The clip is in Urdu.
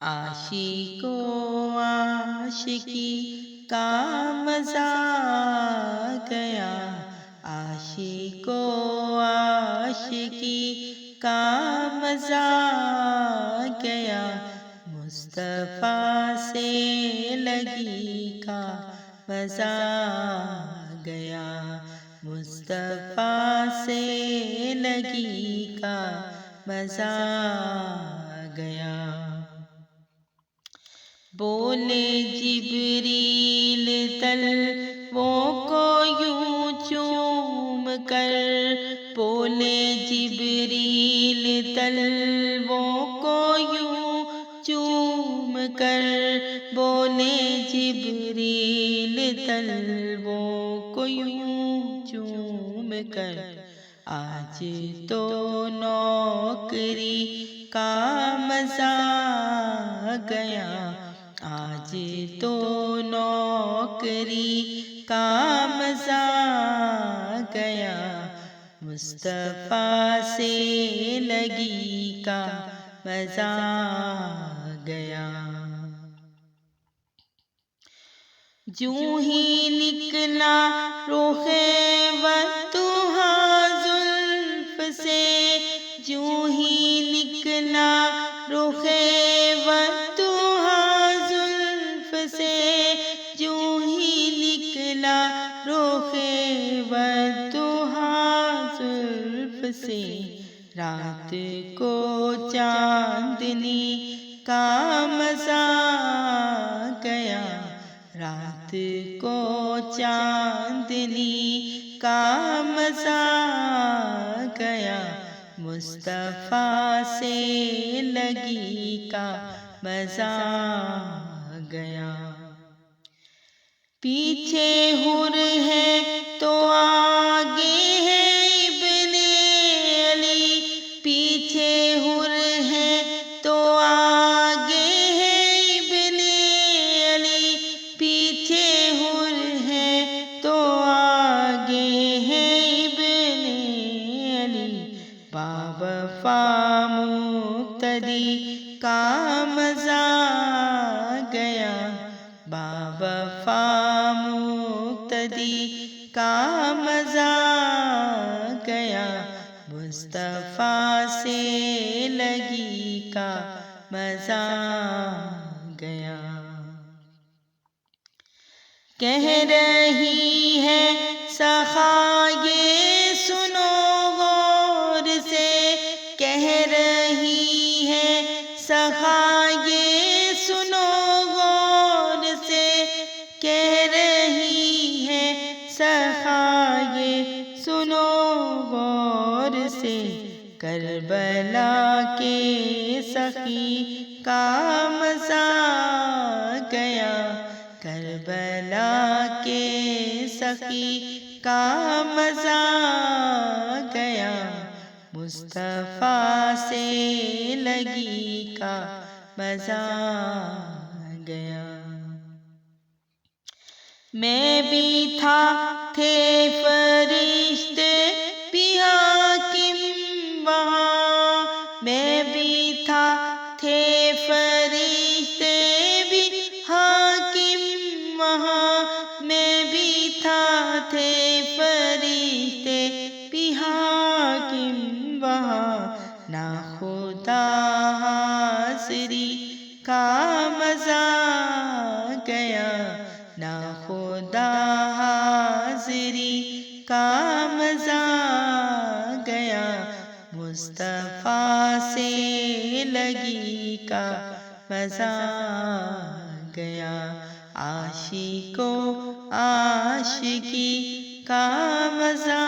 عاشق و عاشقی کا مزہ گیا، عاشق و عاشقی کا مزہ گیا، مصطفیٰ سے لگی کا مزہ گیا، مصطفیٰ سے لگی کا مزہ گیا۔ بولے جبریل تلووں کو یوں چوم کر، بولے جبریل تلووں کو یوں چوم کر، بولے جبریل تلووں کو یوں چوم کر، آج تو نوکری کا مزہ گیا، آج تو نوکری کا مزہ گیا، مصطفیٰ سے لگی کا مزہ گیا۔ جوں ہی نکلا رخ وطہا زلف سے، جوں ہی نکلا رخ وطہا زلف سے، جوں ہی نکلا رخ وطہا زلف سے، رات کو چاندنی کا مزہ گیا، رات کو چاندنی کا مزہ گیا، مصطفیٰ سے لگی کا مزہ گیا۔ پیچھے حور ہے تو آگے ہے ابن علی، پیچھے حور ہے تو آگے ہے ابن علی، پیچھے حور ہے تو آگے ہے ابن علی، باوفا مقتدی کا مزہ گیا، باوفا مقتدی کا مزہ گیا، مصطفیٰ سے لگی کا مزہ گیا۔ کہہ رہی ہے سخا یہ سنو غور سے، کہہ رہی ہے سخا یہ سنو غور سے، کہہ رہی ہے سخا یہ سنو غور سے، کربلا کے سخی کا مزہ گیا، کربلا کے سخی کا مزہ گیا، مصطفیٰ سے لگی کا مزہ گیا۔ میں بھی تھا تھے فرشتے بھی حاکم وہاں، میں بھی تھا تھے فرشتے بھی حاکم وہاں، میں بھی تھا تھے فرشتے بھی حاکم وہاں، نہ خدا حاضری کا مزہ گیا، نہ خدا حاضری کا مزہ گیا، مصطفیٰ سے لگی کا مزہ گیا، عاشق و عاشقی کا مزہ